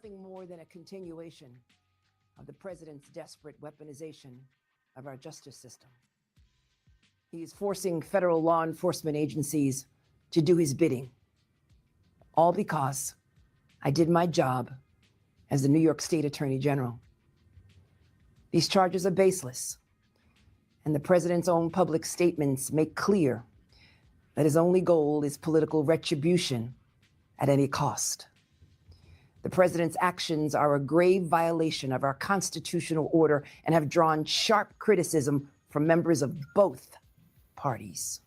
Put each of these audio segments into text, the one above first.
nothing more than a continuation of the president's desperate weaponization of our justice system. He is forcing federal law enforcement agencies to do his bidding, all because I did my job as the New York State Attorney General. These charges are baseless, and the president's own public statements make clear that his only goal is political retribution at any cost. The president's actions are a grave violation of our constitutional order and have drawn sharp criticism from members of both parties.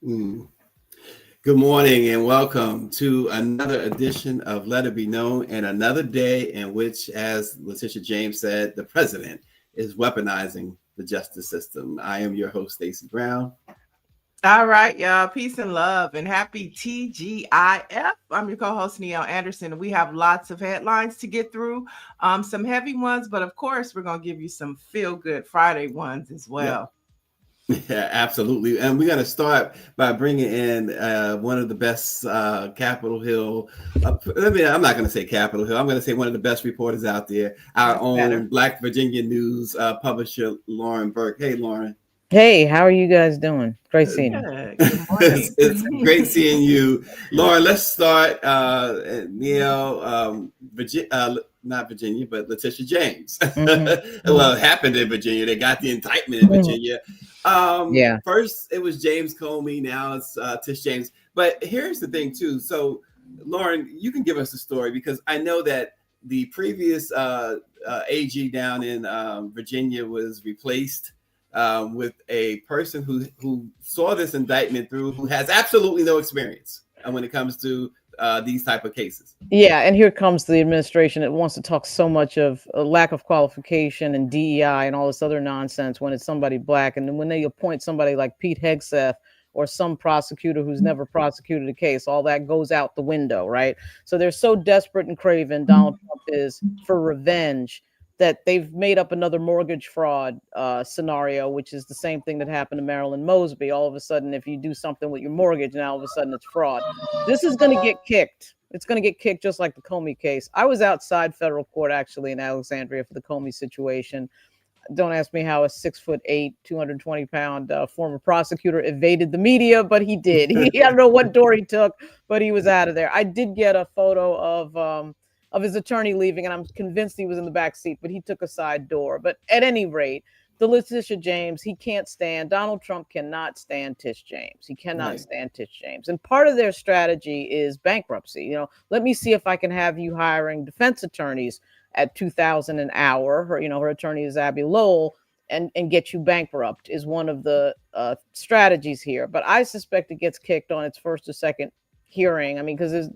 Good morning and welcome to another edition of Let It Be Known, and another day in which, as Letitia James said, the president is weaponizing the justice system. I am your host, Stacey Brown. All right, y'all. Peace and love and happy TGIF. I'm your co-host, Neil Anderson, and we have lots of headlines to get through, some heavy ones, but of course, we're going to give you some feel-good Friday ones as well. Yeah, absolutely. And we're going to start by bringing in one of the best Capitol Hill. I'm not going to say Capitol Hill. I'm going to say one of the best reporters out there, our own Black Virginia News publisher, Lauren Burke. Hey, Lauren. Hey, how are you guys doing? Great seeing you. Good morning. It's great seeing you. Lauren, let's start. Neil, not Virginia, but Letitia James. Mm-hmm. Well, it happened in Virginia. They got the indictment in Virginia. First, it was James Comey. Now it's Tish James. But here's the thing, too. So, Lauren, you can give us the story, because I know that the previous AG down in Virginia was replaced with a person who saw this indictment through, who has absolutely no experience when it comes to these type of cases. Yeah, and here comes the administration that wants to talk so much of a lack of qualification and DEI and all this other nonsense when it's somebody Black. And then when they appoint somebody like Pete Hegseth or some prosecutor who's never prosecuted a case, all that goes out the window, right? So they're so desperate and craven, Donald Trump is, for revenge, that they've made up another mortgage fraud scenario, which is the same thing that happened to Marilyn Mosby. All of a sudden, if you do something with your mortgage, now all of a sudden it's fraud. This is going to get kicked. It's going to get kicked just like the Comey case. I was outside federal court, actually, in Alexandria for the Comey situation. Don't ask me how a 6'8", 220-pound former prosecutor evaded the media, but he did. I don't know what door he took, but he was out of there. I did get a photo of his attorney leaving, and I'm convinced he was in the back seat, but he took a side door. But at any rate, the Letitia James, he can't stand. Donald Trump cannot stand Tish James. He cannot stand Tish James. And part of their strategy is bankruptcy. You know, let me see if I can have you hiring defense attorneys at $2,000 an hour. Her attorney is Abby Lowell, and get you bankrupt is one of the strategies here. But I suspect it gets kicked on its first or second hearing. I mean, because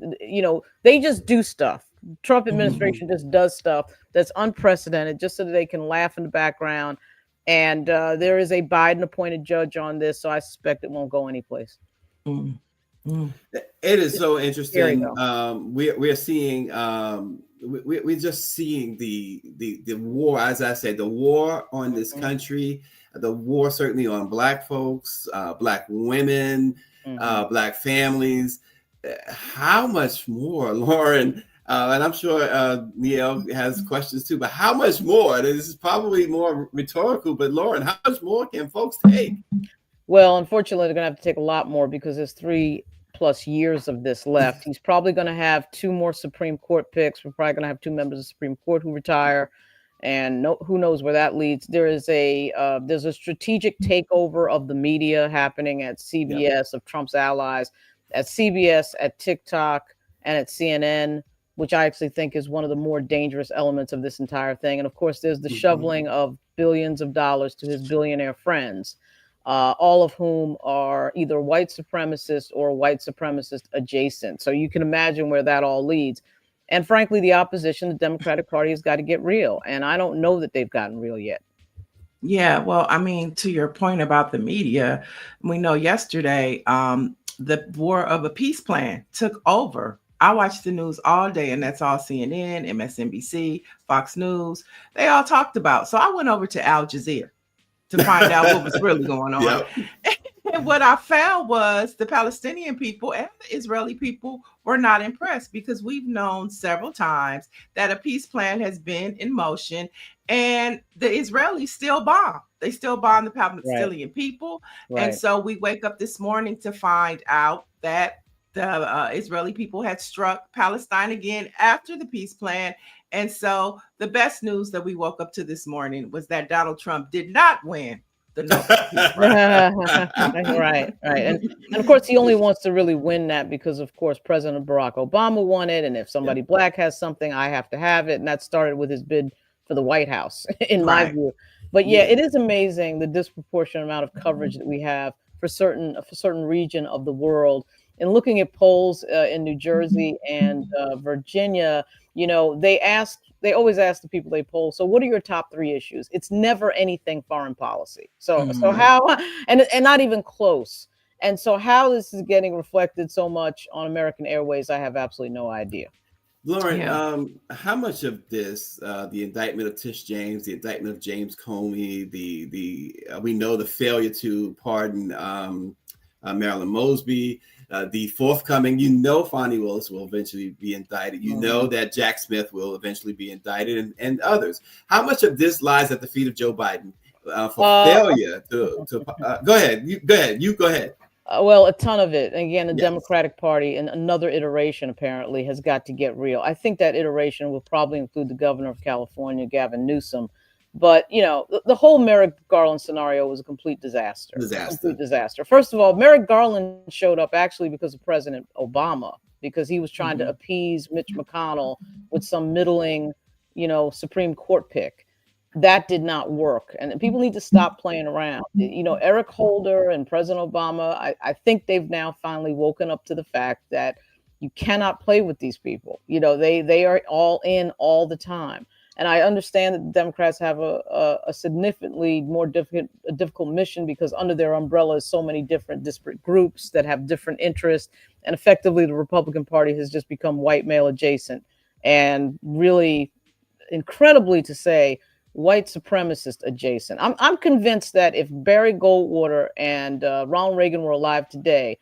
they just do stuff. Trump administration just does stuff that's unprecedented just so that they can laugh in the background. And there is a Biden appointed judge on this, so I suspect it won't go anyplace. It is so interesting. We're seeing we're just seeing the war, as I said, the war on this country, the war certainly on Black folks, Black women, Black families. How much more, Lauren? And I'm sure Neil has questions too, but how much more? This is probably more rhetorical, but Lauren, how much more can folks take? Well, unfortunately, they're going to have to take a lot more, because there's 3+ years of this left. He's probably going to have 2 more Supreme Court picks. We're probably going to have 2 members of the Supreme Court who retire, and who knows where that leads. There's a strategic takeover of the media happening at CBS, of Trump's allies, at CBS, at TikTok, and at CNN, which I actually think is one of the more dangerous elements of this entire thing. And of course, there's the shoveling of billions of dollars to his billionaire friends, all of whom are either white supremacists or white supremacist adjacent. So you can imagine where that all leads. And frankly, the opposition, the Democratic Party, has got to get real. And I don't know that they've gotten real yet. Yeah, well, I mean, to your point about the media, we know yesterday the War of a Peace plan took over. I watched the news all day, and that's all CNN, MSNBC, Fox News. They all talked about. So I went over to Al Jazeera to find out what was really going on. And what I found was the Palestinian people and the Israeli people were not impressed, because we've known several times that a peace plan has been in motion and the Israelis still bomb. They still bomb the Palestinian people. And Right. so we wake up this morning to find out that the Israeli people had struck Palestine again after the peace plan. And so the best news that we woke up to this morning was that Donald Trump did not win the Nobel Peace Prize. Right. And of course, he only wants to really win that because, of course, President Barack Obama won it. And if somebody black has something, I have to have it. And that started with his bid for the White House, in my view. But yeah, it is amazing the disproportionate amount of coverage that we have for certain region of the world. And looking at polls in New Jersey and Virginia, you know, they always ask the people they poll, so what are your top 3 issues? It's never anything foreign policy. So how, and not even close. And so how this is getting reflected so much on American Airways, I have absolutely no idea. Lauren, how much of this, the indictment of Tish James, the indictment of James Comey, we know the failure to pardon Marilyn Mosby, the forthcoming, Fonnie Willis will eventually be indicted. You know that Jack Smith will eventually be indicted, and others. How much of this lies at the feet of Joe Biden for failure to go ahead? You go ahead. Well, a ton of it. Again, the Democratic Party and another iteration apparently has got to get real. I think that iteration will probably include the governor of California, Gavin Newsom. But, you know, the whole Merrick Garland scenario was a complete disaster. Complete disaster. First of all, Merrick Garland showed up actually because of President Obama, because he was trying to appease Mitch McConnell with some middling, you know, Supreme Court pick. That did not work. And people need to stop playing around. You know, Eric Holder and President Obama, I think they've now finally woken up to the fact that you cannot play with these people. You know, they are all in all the time. And I understand that the Democrats have a significantly more difficult mission, because under their umbrella is so many different disparate groups that have different interests. And effectively, the Republican Party has just become white male adjacent, and really, incredibly to say, white supremacist adjacent. I'm convinced that if Barry Goldwater and Ronald Reagan were alive today,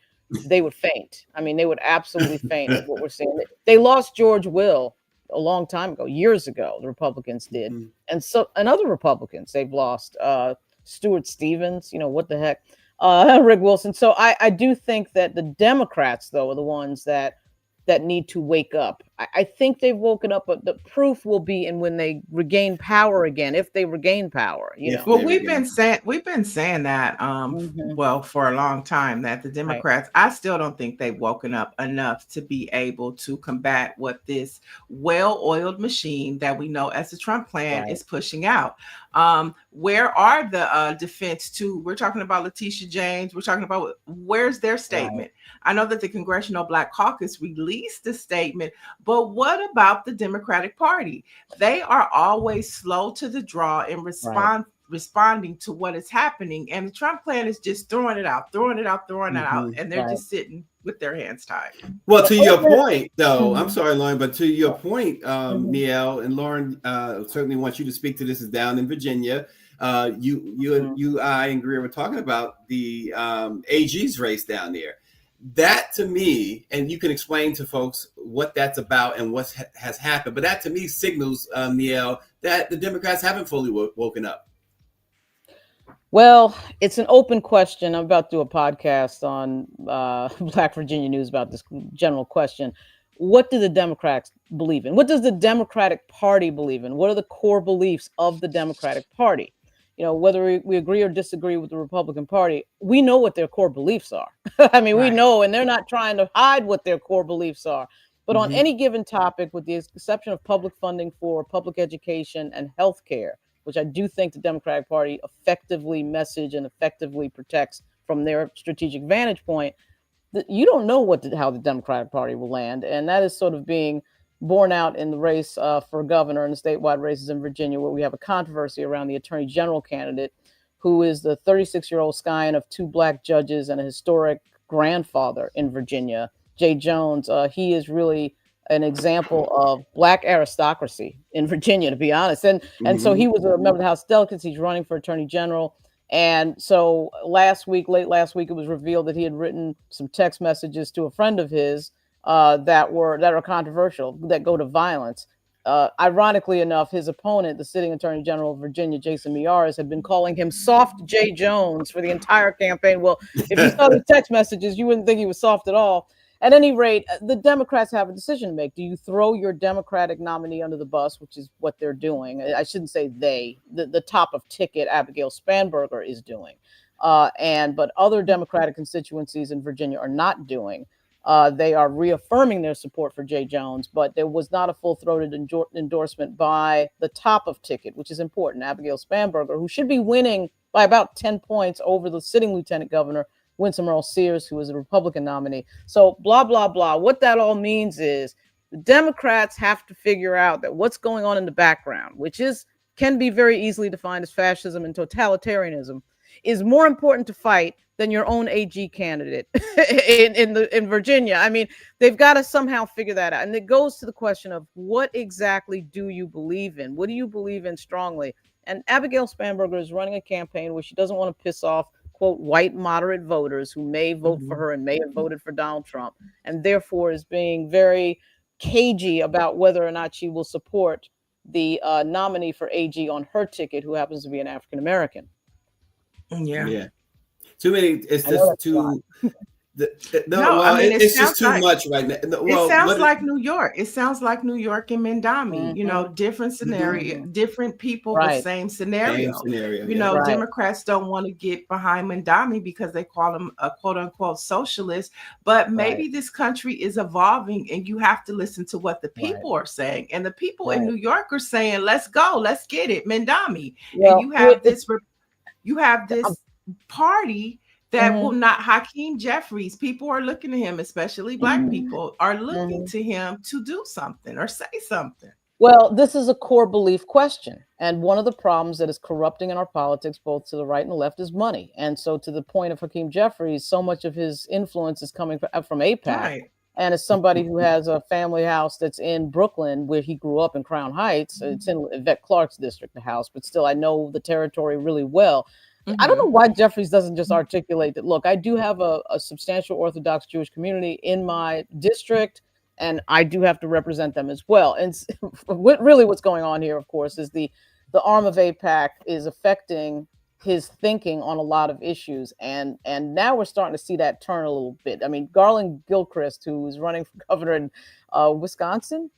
they would faint. I mean, they would absolutely faint at what we're seeing. They lost George Will a long time ago, years ago, the Republicans did. And other Republicans, they've lost Stuart Stevens, you know, what the heck, Rick Wilson. So I do think that the Democrats, though, are the ones that need to wake up. I think they've woken up, but the proof will be in when they regain power again, if they regain power. You know? Well, we've been saying that well for a long time, that the Democrats, I still don't think they've woken up enough to be able to combat what this well-oiled machine that we know as the Trump plan is pushing out. Where are the defense to? We're talking about Letitia James. We're talking about, where's their statement? I know that the Congressional Black Caucus released a statement, but what about the Democratic Party? They are always slow to the draw in responding to what is happening. And the Trump plan is just throwing it out. And they're just sitting with their hands tied. Well, to your point, though, I'm sorry, Lauren, but to your point, Miel and Lauren, certainly want you to speak to this. Is down in Virginia. I and Greer were talking about the AG's race down there. That to me, and you can explain to folks what that's about and what has happened, but that to me signals, Miel, that the Democrats haven't fully woken up. Well, it's an open question. I'm about to do a podcast on Black Virginia News about this general question. What do the Democrats believe in? What does the Democratic Party believe in? What are the core beliefs of the Democratic Party? You know, whether we agree or disagree with the Republican Party, we know what their core beliefs are. I mean, we know, and they're not trying to hide what their core beliefs are. But on any given topic, with the exception of public funding for public education and healthcare, which I do think the Democratic Party effectively message and effectively protects from their strategic vantage point, you don't know how the Democratic Party will land. And that is sort of being borne out in the race for governor and the statewide races in Virginia, where we have a controversy around the attorney general candidate, who is the 36-year-old scion of 2 Black judges and a historic grandfather in Virginia, Jay Jones. He is really an example of Black aristocracy in Virginia, to be honest. And so he was a member of the House of Delegates. He's running for attorney general. And so late last week, it was revealed that he had written some text messages to a friend of his that are controversial, that go to violence. Ironically enough, his opponent, the sitting Attorney General of Virginia, Jason Miyares, had been calling him Soft J. Jones for the entire campaign. Well, if you saw the text messages, you wouldn't think he was soft at all. At any rate, the Democrats have a decision to make. Do you throw your Democratic nominee under the bus, which is what they're doing? I shouldn't say they. The top of ticket, Abigail Spanberger, is doing. But other Democratic constituencies in Virginia are not doing. They are reaffirming their support for Jay Jones, but there was not a full-throated endorsement by the top of ticket, which is important, Abigail Spanberger, who should be winning by about 10 points over the sitting lieutenant governor, Winsome Sears, who is a Republican nominee. So blah, blah, blah. What that all means is the Democrats have to figure out that what's going on in the background, which can be very easily defined as fascism and totalitarianism, is more important to fight than your own AG candidate in Virginia. I mean, they've got to somehow figure that out. And it goes to the question of what exactly do you believe in? What do you believe in strongly? And Abigail Spanberger is running a campaign where she doesn't want to piss off, quote, white moderate voters who may vote for her and may have voted for Donald Trump, and therefore is being very cagey about whether or not she will support the nominee for AG on her ticket, who happens to be an African American. Yeah. Too many. It's just too. It's just too much right now. It sounds like New York. It sounds like New York and Mendami. You know, different scenario, different people, the same scenario. You know, Democrats don't want to get behind Mendami because they call him a quote unquote socialist. But maybe this country is evolving, and you have to listen to what the people are saying. And the people in New York are saying, "Let's go, let's get it, Mendami." And you have this party that will not, Hakeem Jeffries, people are looking to him, especially Black people are looking to him to do something or say something. Well, this is a core belief question. And one of the problems that is corrupting in our politics, both to the right and the left, is money. And so to the point of Hakeem Jeffries, so much of his influence is coming from AIPAC. Right. And as somebody who has a family house that's in Brooklyn, where he grew up in Crown Heights, it's in Yvette Clarke's district, the house, but still I know the territory really well. I don't know why Jeffries doesn't just articulate that, look, I do have a substantial Orthodox Jewish community in my district, and I do have to represent them as well. And really what's going on here, of course, is the arm of AIPAC is affecting his thinking on a lot of issues. And now we're starting to see that turn a little bit. I mean, Garland Gilchrist, who is running for governor in Wisconsin,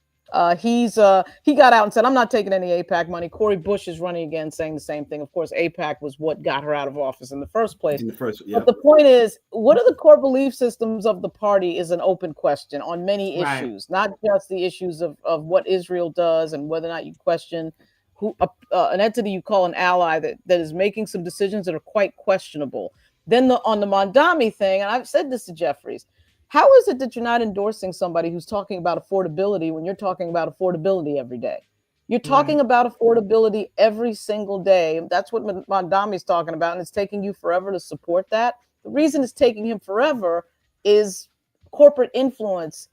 he got out and said, I'm not taking any AIPAC money. Cori Bush is running again, saying the same thing. Of course, AIPAC was what got her out of office in the first place. But the point is, what are the core belief systems of the party is an open question on many issues, not just the issues of what Israel does and whether or not you question who an entity you call an ally that is making some decisions that are quite questionable. Then on the Mondami thing, and I've said this to Jeffries, how is it that you're not endorsing somebody who's talking about affordability when you're talking about affordability every day? You're talking about affordability every single day. That's what Mondami's talking about, and it's taking you forever to support that. The reason it's taking him forever is corporate influence,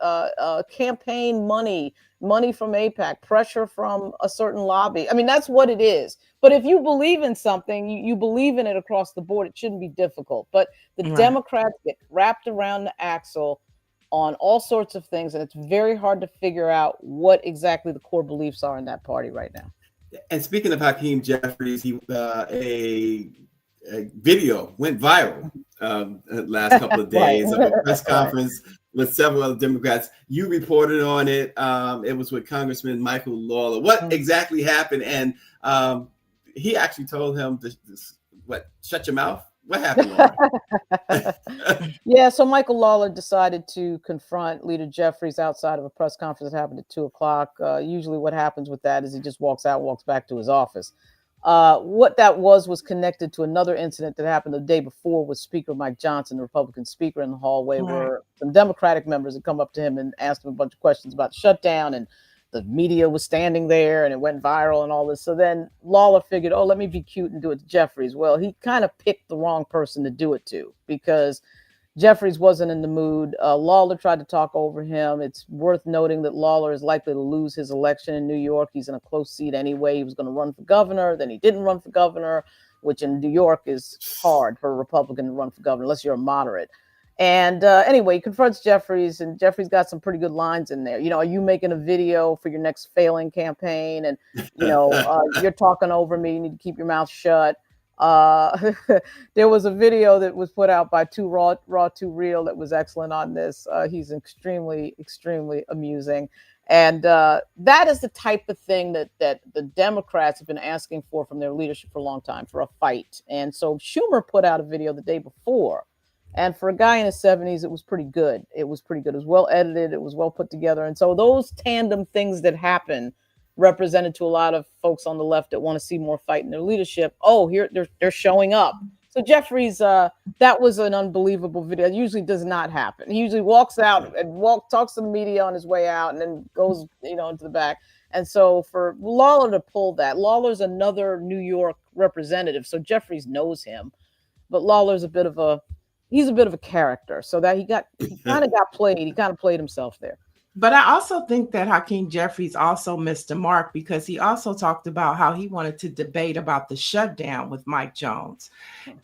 campaign money from AIPAC, pressure from a certain lobby. I mean, that's what it is. But if you believe in something, you believe in it across the board, it shouldn't be difficult. But the Democrats get wrapped around the axle on all sorts of things, and it's very hard to figure out what exactly the core beliefs are in that party right now. And speaking of Hakeem Jeffries, a video went viral last couple of days of a press conference with several other Democrats. You reported on it. It was with Congressman Michael Lawler. What exactly happened? And he actually told him shut your mouth. What happened? Yeah, so Michael Lawler decided to confront Leader Jeffries outside of a press conference that happened at 2:00. Usually what happens with that is he just walks back to his office. What that was connected to another incident that happened the day before with Speaker Mike Johnson, the Republican speaker, in the hallway, where some Democratic members had come up to him and asked him a bunch of questions about the shutdown, and the media was standing there and it went viral and all this. So then Lawler figured, let me be cute and do it to Jeffries. Well, he kind of picked the wrong person to do it to, because Jeffries wasn't in the mood. Lawler tried to talk over him. It's worth noting that Lawler is likely to lose his election in New York. He's in a close seat anyway. He was going to run for governor, then he didn't run for governor. which in New York is hard for a Republican to run for governor unless you're a moderate. And anyway, he confronts Jeffries, and Jeffries got some pretty good lines in there. Are you making a video for your next failing campaign? And, you're talking over me. You need to keep your mouth shut. There was a video that was put out by Raw 2 Real that was excellent on this. He's extremely, extremely amusing. And that is the type of thing that the Democrats have been asking for from their leadership for a long time, for a fight. And so Schumer put out a video the day before. And for a guy in his 70s, it was pretty good. It was well edited. It was well put together. And so those tandem things that happen represented to a lot of folks on the left that want to see more fight in their leadership. Oh, here they're showing up. So Jeffries, that was an unbelievable video. It usually does not happen. He usually walks out and talks to the media on his way out and then goes, into the back. And so for Lawler to pull that, Lawler's another New York representative. So Jeffries knows him, but Lawler's a bit of a character. So that he kind of got played. He kind of played himself there. But I also think that Hakeem Jeffries also missed a mark because he also talked about how he wanted to debate about the shutdown with Mike Jones.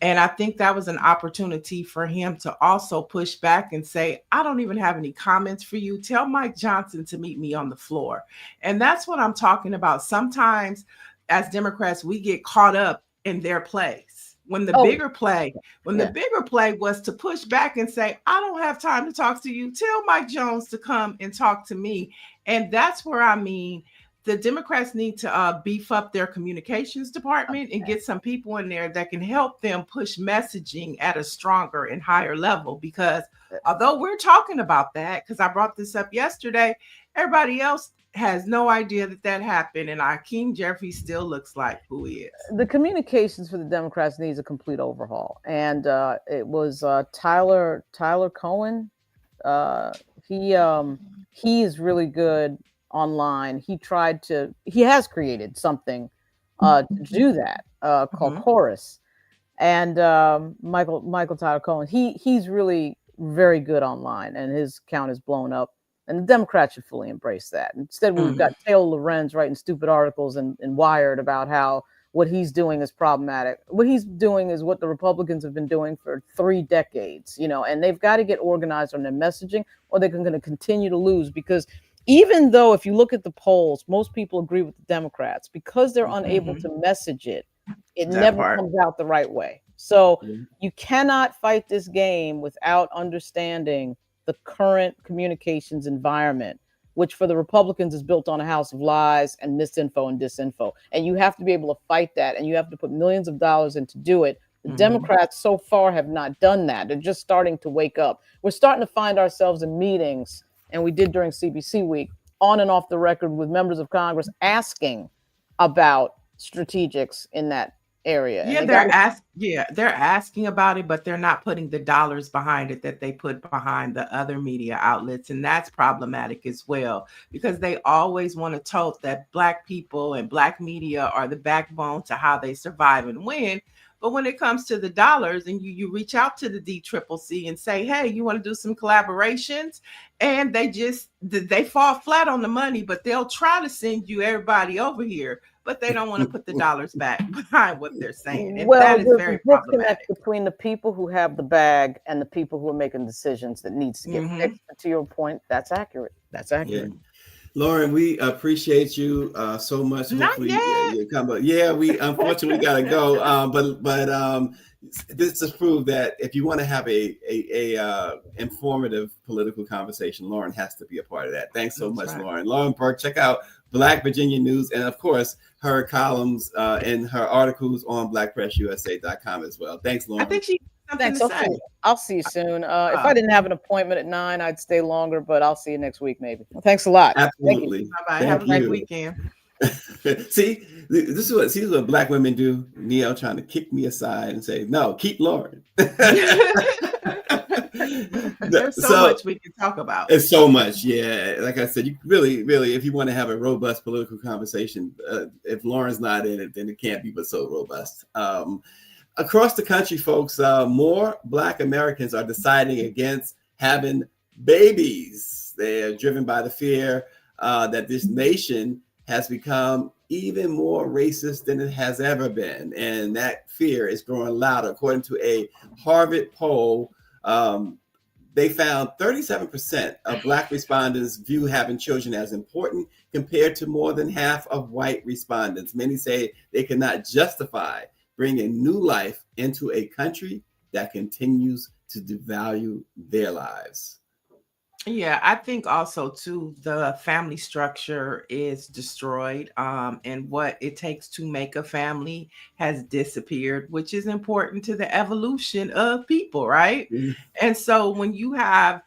And I think that was an opportunity for him to also push back and say, I don't even have any comments for you. Tell Mike Johnson to meet me on the floor. And that's what I'm talking about. Sometimes as Democrats, we get caught up in their plays. When the bigger play was to push back and say, I don't have time to talk to you. Tell Mike Jones to come and talk to me. And that's where the Democrats need to beef up their communications department and get some people in there that can help them push messaging at a stronger and higher level. Because although we're talking about that, because I brought this up yesterday, everybody else has no idea that happened, and Hakeem Jeffries still looks like who he is. The communications for the Democrats needs a complete overhaul, and it was Tyler Cohen. He is really good online. He has created something to do that called Chorus, and Michael Tyler Cohen. He's really very good online, and his account is blown up. And the Democrats should fully embrace that. Instead, we've got Taylor Lorenz writing stupid articles and Wired about how what he's doing is problematic. What he's doing is what the Republicans have been doing for 3 decades, and they've got to get organized on their messaging or they're going to continue to lose. Because even though if you look at the polls, most people agree with the Democrats, because they're unable to message it never comes out the right way. So you cannot fight this game without understanding the current communications environment, which for the Republicans is built on a house of lies and misinfo and disinfo. And you have to be able to fight that, and you have to put millions of dollars in to do it. The Democrats so far have not done that. They're just starting to wake up. We're starting to find ourselves in meetings, and we did during CBC week, on and off the record with members of Congress asking about strategics in that area. Yeah, they're asking about it, but they're not putting the dollars behind it that they put behind the other media outlets. And that's problematic as well, because they always want to tote that Black people and Black media are the backbone to how they survive and win. But when it comes to the dollars and you reach out to the DCCC and say, hey, you want to do some collaborations? And they fall flat on the money, but they'll try to send you everybody over here, but they don't want to put the dollars back behind what they're saying. And that is very problematic. Between the people who have the bag and the people who are making decisions that needs to get fixed. To your point, that's accurate. Yeah. Lauren, we appreciate you so much. Not yet. We unfortunately got to go. But this is proof that if you want to have a informative political conversation, Lauren has to be a part of that. Thanks so much, right. Lauren. Lauren Burke, check out Black Virginia News, and of course her columns and her articles on blackpressusa.com as well. Thanks, Lauren. I think she Thanks. I'll see you soon. If I didn't have an appointment at 9, I'd stay longer, but I'll see you next week, maybe. Thanks a lot. Absolutely. Bye-bye. Have a great weekend. See, this is what Black women do. Neo trying to kick me aside and say, no, keep Lauren. There's so much we can talk about. It's so much. Yeah. Like I said, you really, if you want to have a robust political conversation, if Lauren's not in it, then it can't be but so robust. Across the country, folks, more Black Americans are deciding against having babies. They are driven by the fear that this nation has become even more racist than it has ever been. And that fear is growing louder. According to a Harvard poll, they found 37% of Black respondents view having children as important, compared to more than half of white respondents. Many say they cannot justify bringing new life into a country that continues to devalue their lives. Yeah, I think also too the family structure is destroyed, and what it takes to make a family has disappeared, which is important to the evolution of people, right? Mm. And so when you have,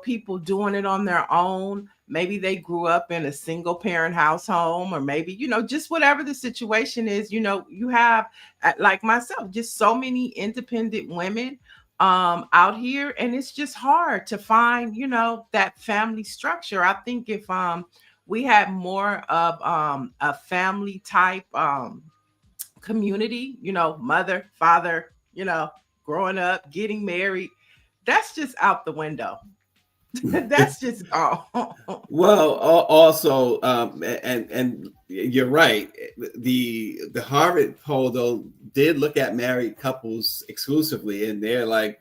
people doing it on their own, maybe they grew up in a single parent household, or maybe, just whatever the situation is, you have, like myself, just so many independent women out here, and it's just hard to find that family structure. I think if we had more of a family type community, mother, father, growing up, getting married, that's just out the window. That's just gone. Well, also, and you're right. The Harvard poll though did look at married couples exclusively, and they're like,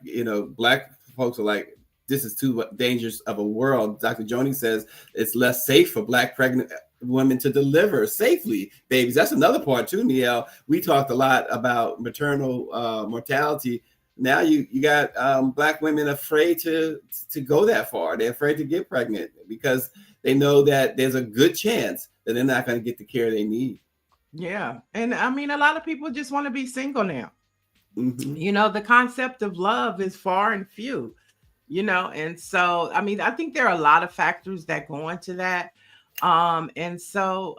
Black folks are like, this is too dangerous of a world. Dr. Joni says it's less safe for Black pregnant women to deliver safely babies. That's another part too, Niall. We talked a lot about maternal mortality. Now you got Black women afraid to go that far. They're afraid to get pregnant because they know that there's a good chance that they're not going to get the care they need. Yeah. And I mean, a lot of people just want to be single now. Mm-hmm. The concept of love is far and few, and so, I mean, I think there are a lot of factors that go into that. And so,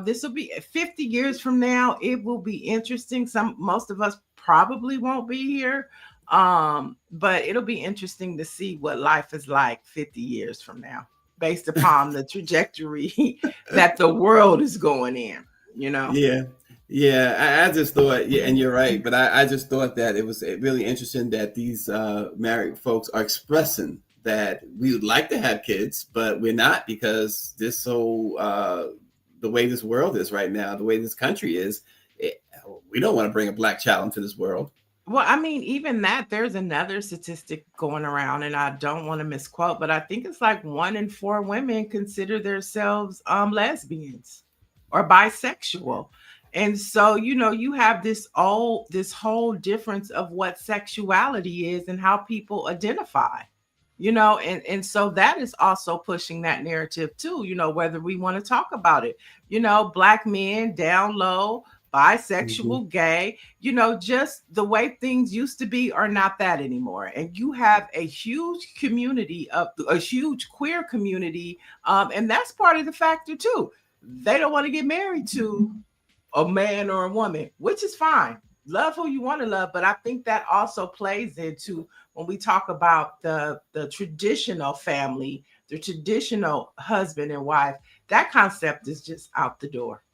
this will be 50 years from now. It will be interesting. Most of us probably won't be here. But it'll be interesting to see what life is like 50 years from now, based upon the trajectory that the world is going in, Yeah. I just thought, and you're right, but I just thought that it was really interesting that these married folks are expressing that we would like to have kids, but we're not, because this whole the way this world is right now, the way this country is, we don't want to bring a Black child into this world. Well, I mean, even that, there's another statistic going around, and I don't want to misquote, but I think it's like 1 in 4 women consider themselves lesbians or bisexual. And so, you have this whole difference of what sexuality is and how people identify. And so that is also pushing that narrative too, whether we want to talk about it, Black men down low, bisexual, gay, just the way things used to be are not that anymore. And you have a huge huge queer community. And that's part of the factor too. They don't want to get married to a man or a woman, which is fine. Love who you want to love. But I think that also plays into when we talk about the traditional family, the traditional husband and wife, that concept is just out the door.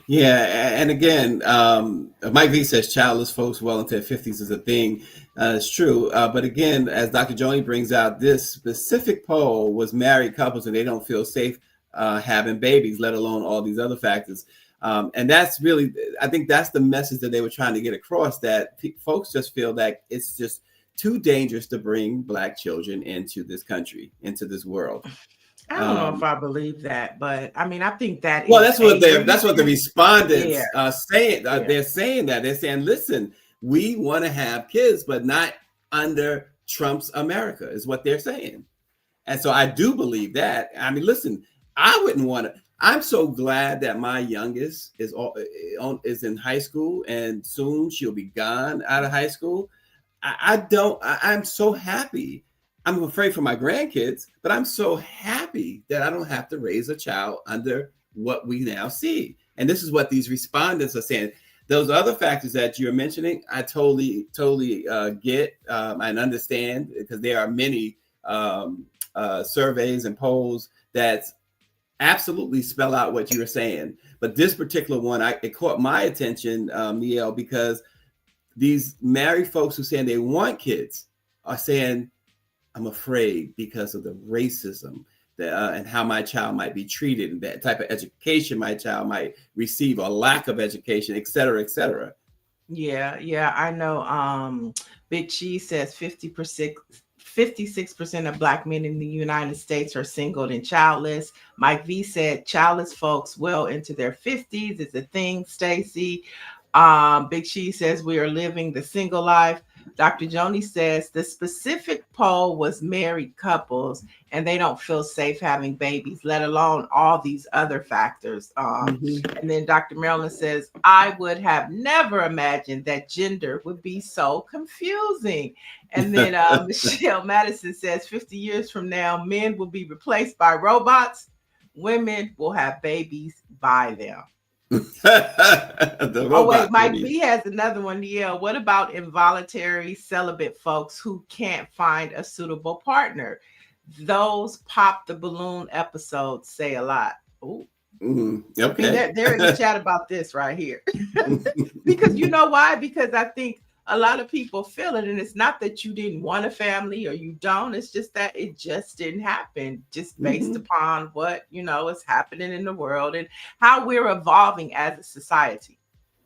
Yeah, and again, Mike V says childless folks well into their 50s is a thing. It's true. But again, as Dr. Joni brings out, this specific poll was married couples, and they don't feel safe having babies, let alone all these other factors. And that's really, I think that's the message that they were trying to get across, that folks just feel that it's just too dangerous to bring Black children into this country, into this world. I don't know if I believe that, but I mean, I think that. Well, that's what the respondents are saying. Yeah. They're saying that. They're saying, listen, we want to have kids, but not under Trump's America, is what they're saying. And so I do believe that. I mean, listen, I wouldn't want to. I'm so glad that my youngest is in high school, and soon she'll be gone out of high school. I'm so happy. I'm afraid for my grandkids, but I'm so happy that I don't have to raise a child under what we now see. And this is what these respondents are saying. Those other factors that you're mentioning, I totally get and understand, because there are many surveys and polls that absolutely spell out what you were saying. But this particular one, it caught my attention, Niall, because these married folks who saying they want kids are saying, I'm afraid because of the racism, and how my child might be treated, and that type of education my child might receive, or lack of education, et cetera, et cetera. Yeah, I know. Big Cheese says 56% of Black men in the United States are single and childless. Mike V said childless folks well into their 50s is a thing, Stacy. Big Cheese says we are living the single life. Dr. Joni says the specific poll was married couples and they don't feel safe having babies, let alone all these other factors. And then Dr. Marilyn says, I would have never imagined that gender would be so confusing. And then Michelle Madison says 50 years from now, men will be replaced by robots. Women will have babies by them. Oh wait, Mike B has another one. Yeah, what about involuntary celibate folks who can't find a suitable partner? Those pop the balloon episodes say a lot. Ooh. Okay. They're in the chat about this right here. Because you know why? Because I think a lot of people feel it, and it's not that you didn't want a family or you don't. It's just that it just didn't happen, just based upon what is happening in the world and how we're evolving as a society.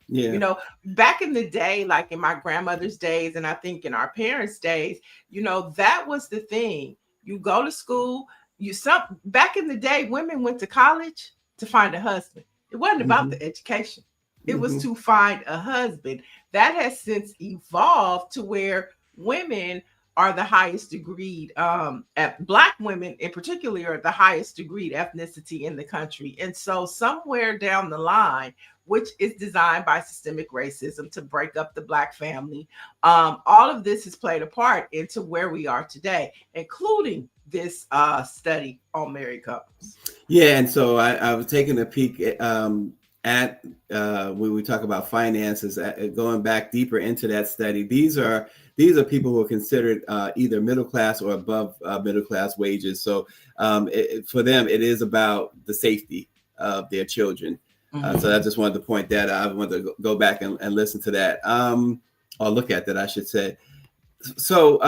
Yeah. Back in the day, like in my grandmother's days, and I think in our parents' days, that was the thing. You go to school. Back in the day, women went to college to find a husband. It wasn't about the education. It was to find a husband. That has since evolved to where women are the highest degree, Black women in particular are the highest degree ethnicity in the country. And so somewhere down the line, which is designed by systemic racism to break up the Black family, all of this has played a part into where we are today, including this study on married couples. Yeah, and so I was taking a peek at when we talk about finances, going back deeper into that study. These are people who are considered either middle class or above middle class wages. So for them, it is about the safety of their children. So I just wanted to point that out. I wanted to go back and listen to that, or look at that, I should say. So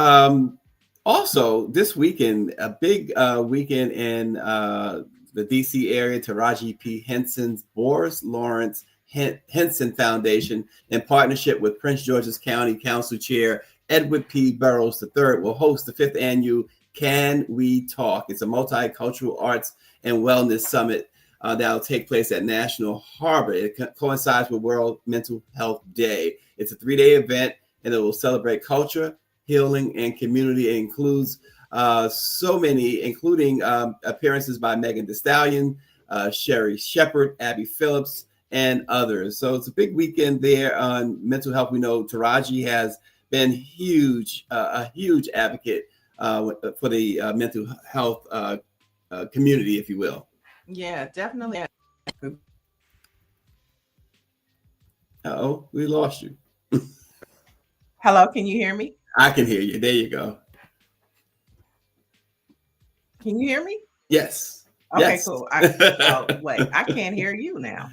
also this weekend, a big weekend in the DC area, Taraji P. Henson's Boris Lawrence Henson Foundation, in partnership with Prince George's County Council Chair Edward P. Burrows III, will host the 5th annual Can We Talk? It's a multicultural arts and wellness summit that will take place at National Harbor. It coincides with World Mental Health Day. It's a 3-day event, and it will celebrate culture, healing, and community. It includes so many, including appearances by Megan Thee Stallion, Sherry Shepherd, Abby Phillips, and others. So it's a big weekend there on mental health. We know Taraji has been a huge advocate for the mental health community, if you will. Yeah, definitely. Uh-oh, we lost you. Hello, can you hear me? I can hear you. There you go. Can you hear me? Yes. Okay, yes. cool. Wait, I can't hear you now.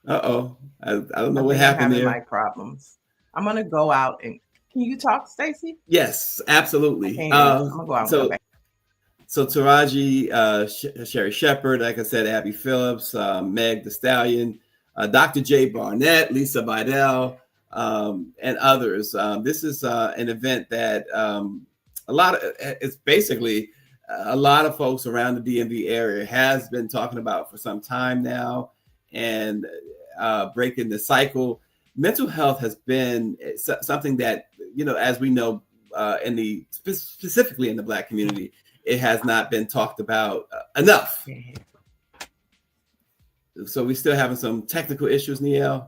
Uh-oh. I don't know what happened there. I'm having mic problems. I'm going to go out and can you talk, Stacy? Yes, absolutely. I'm going to go out and go back. So Taraji, Sherry Shepherd, like I said, Abby Phillips, Meg Thee Stallion, Dr. J. Barnett, Lisa Bidell, and others. This is an event that it's basically a lot of folks around the DMV area has been talking about for some time now, and breaking the cycle. Mental health has been something that, as we know, specifically in the Black community, it has not been talked about enough. So we still having some technical issues, Niele.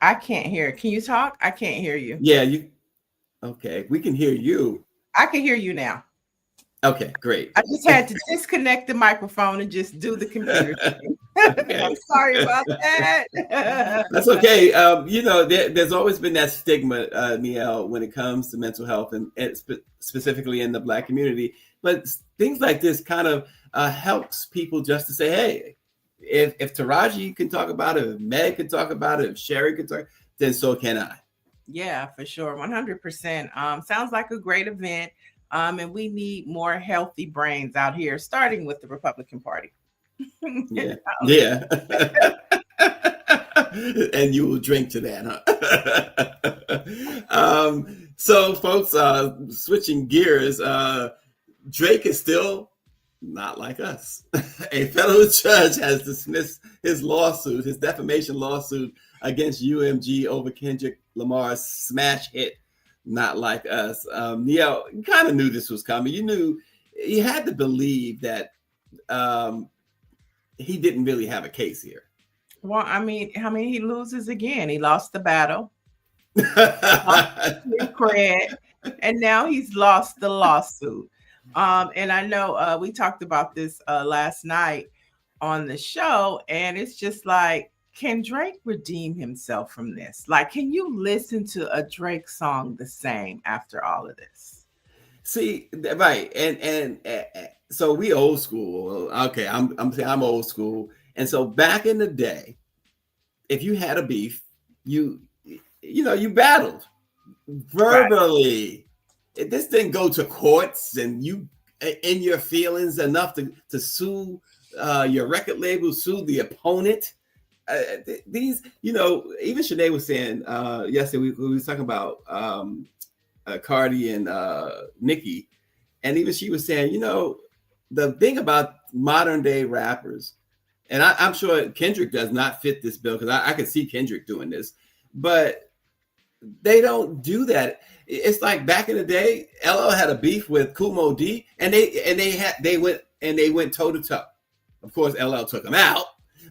I can't hear. Can you talk? I can't hear you. Yeah, okay, we can hear you. I can hear you now. Okay, great. I just had to disconnect the microphone and just do the computer thing. Okay. I'm sorry about that. That's okay. There's always been that stigma, Niele, when it comes to mental health, and specifically in the Black community. But things like this kind of helps people just to say, hey, if Taraji can talk about it, if Meg can talk about it, if Sherry can talk, then so can I. Yeah, for sure. 100%. Sounds like a great event. And we need more healthy brains out here, starting with the Republican Party. Yeah. Yeah. And you will drink to that, huh? So folks, switching gears, Drake is still not like us. A federal judge has dismissed his lawsuit, his defamation lawsuit against UMG over Kendrick Lamar's smash hit, Not Like Us. Neil, you kind of knew this was coming. You had to believe that he didn't really have a case here. Well, I mean, he loses again. He lost the battle, cred, and now he's lost the lawsuit. And I know we talked about this last night on the show, and it's just like, can Drake redeem himself from this? Like, can you listen to a Drake song the same after all of this? See, right, and so we old school. Okay, I'm old school, and so back in the day, if you had a beef, you battled verbally. Right. This didn't go to courts, and you in your feelings enough to sue your record label, sue the opponent. These, even Sinead was saying yesterday, we was talking about Cardi and Nicki, and even she was saying, the thing about modern day rappers, and I'm sure Kendrick does not fit this bill, because I could see Kendrick doing this, but they don't do that. It's like back in the day, LL had a beef with Kumo D, and they went toe to toe. Of course, LL took them out,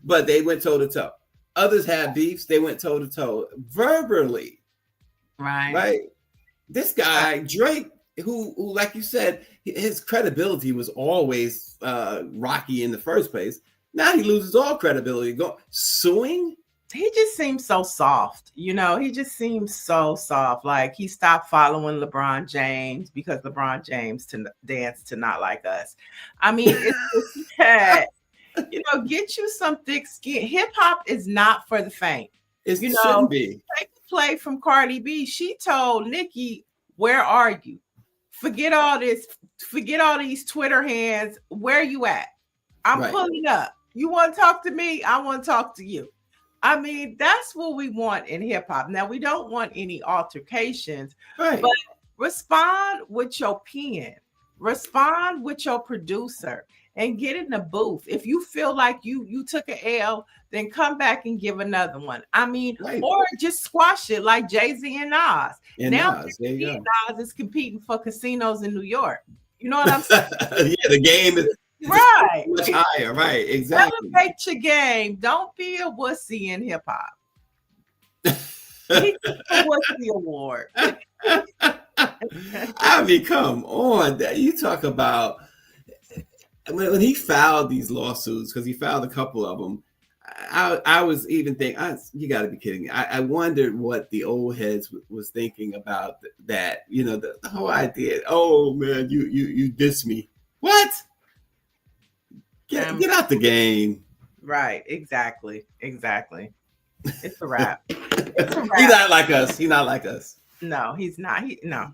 but they went toe to toe. Others had beefs, they went toe to toe verbally. Right. This guy, Drake, who, like you said, his credibility was always rocky in the first place. Now he loses all credibility. Suing? He just seems so soft. He just seems so soft. Like, he stopped following LeBron James because LeBron James danced to Not Like Us. I mean, it's just that, get you some thick skin. Hip hop is not for the faint. It shouldn't be. Take a play from Cardi B. She told Nicki, "Where are you? Forget all this. Forget all these Twitter hands. Where you at? I'm pulling up. You want to talk to me? I want to talk to you." I mean, that's what we want in hip hop. Now, we don't want any altercations, but respond with your pen, respond with your producer, and get in the booth. If you feel like you took an L, then come back and give another one. I mean, or just squash it like Jay-Z and Nas. Now, Nas is competing for casinos in New York. You know what I'm saying? Yeah, the game is right, much higher, right? Exactly. Elevate your game. Don't be a wussy in hip hop. He took the wussy award. I mean, come on. You talk about when he filed these lawsuits, because he filed a couple of them. I was even thinking, you got to be kidding me. I wondered what the old heads was thinking about that. The whole idea. Oh man, you diss me. What? Get out the game. Right. Exactly. It's a wrap. He's not like us. He's not like us. No, he's not. He's not.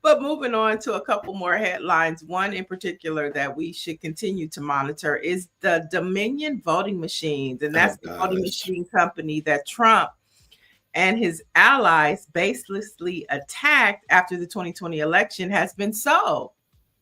But moving on to a couple more headlines. One in particular that we should continue to monitor is the Dominion voting machines. And that's the voting machine company that Trump and his allies baselessly attacked after the 2020 election has been sold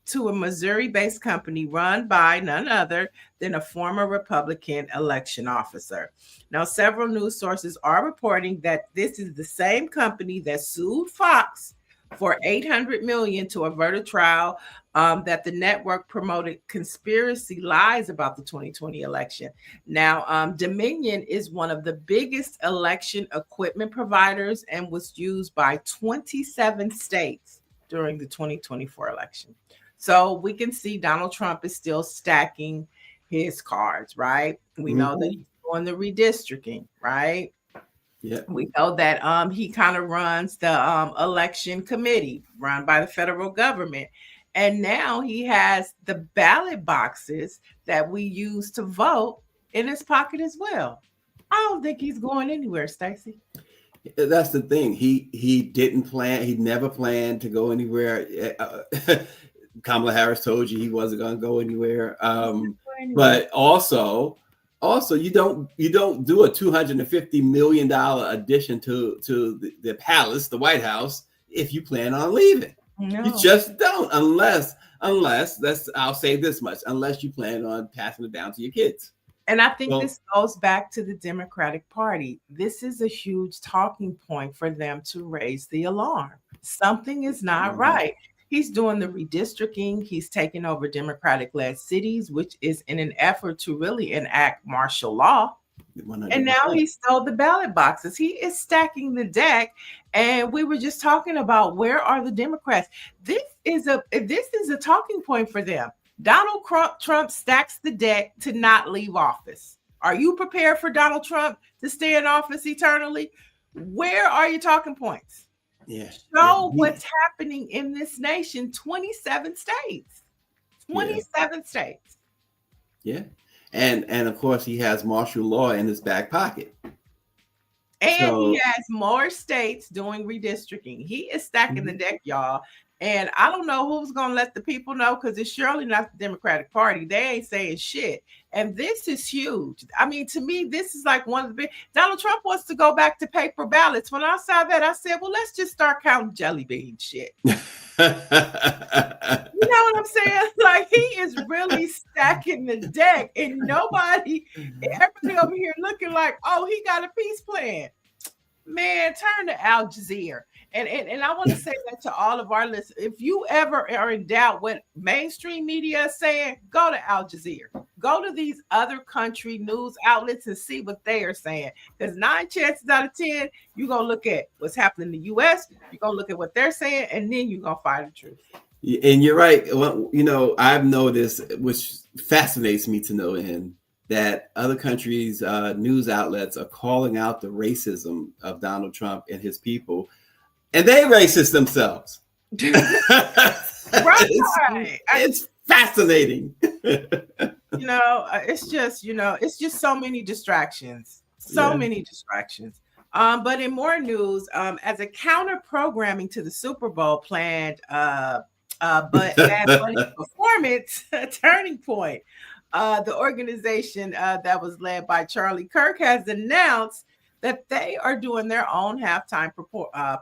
to a Missouri-based company run by none other than a former Republican election officer. Now, several news sources are reporting that this is the same company that sued Fox for $800 million to avert a trial that the network promoted conspiracy lies about the 2020 election. Now, Dominion is one of the biggest election equipment providers and was used by 27 states during the 2024 election. So we can see Donald Trump is still stacking his cards, right? We know that he's doing the redistricting, right? Yeah. We know that he kind of runs the election committee run by the federal government. And now he has the ballot boxes that we use to vote in his pocket as well. I don't think he's going anywhere, Stacey. That's the thing. He didn't plan. He never planned to go anywhere. Kamala Harris told you he wasn't going to go anywhere. But also you don't do a $250 million addition to the palace, the White House, if you plan on leaving. No. You just don't, unless I'll say this much, unless you plan on passing it down to your kids. And I think this goes back to the Democratic Party. This is a huge talking point for them to raise the alarm. Something is not right. He's doing the redistricting. He's taking over Democratic-led cities, which is in an effort to really enact martial law. 100%. And now he stole the ballot boxes. He is stacking the deck. And we were just talking about, where are the Democrats? This is a talking point for them. Donald Trump stacks the deck to not leave office. Are you prepared for Donald Trump to stay in office eternally? Where are your talking points? Yeah. Show what's happening in this nation. 27 states. 27 states. Yeah. And of course he has martial law in his back pocket. And he has more states doing redistricting. He is stacking the deck, y'all. And I don't know who's going to let the people know, because it's surely not the Democratic Party. They ain't saying shit. And this is huge. I mean, to me, this is like one of the big. Donald Trump wants to go back to paper ballots. When I saw that, I said, well, let's just start counting jelly bean shit. You know what I'm saying? Like, he is really stacking the deck, and everybody over here looking like, oh, he got a peace plan. Man, turn to Al Jazeera. And I want to say that to all of our listeners. If you ever are in doubt what mainstream media is saying, go to Al Jazeera. Go to these other country news outlets and see what they are saying. Because 9 chances out of 10, you're going to look at what's happening in the U.S., you're going to look at what they're saying, and then you're going to find the truth. And you're right. Well, I've noticed, which fascinates me to no end, that other countries' news outlets are calling out the racism of Donald Trump and his people. And they racist themselves. Right. It's fascinating. It's just so many distractions. Many distractions. But in more news, as a counter programming to the Super Bowl planned, but Bad Bunny performance turning point, the organization that was led by Charlie Kirk has announced that they are doing their own halftime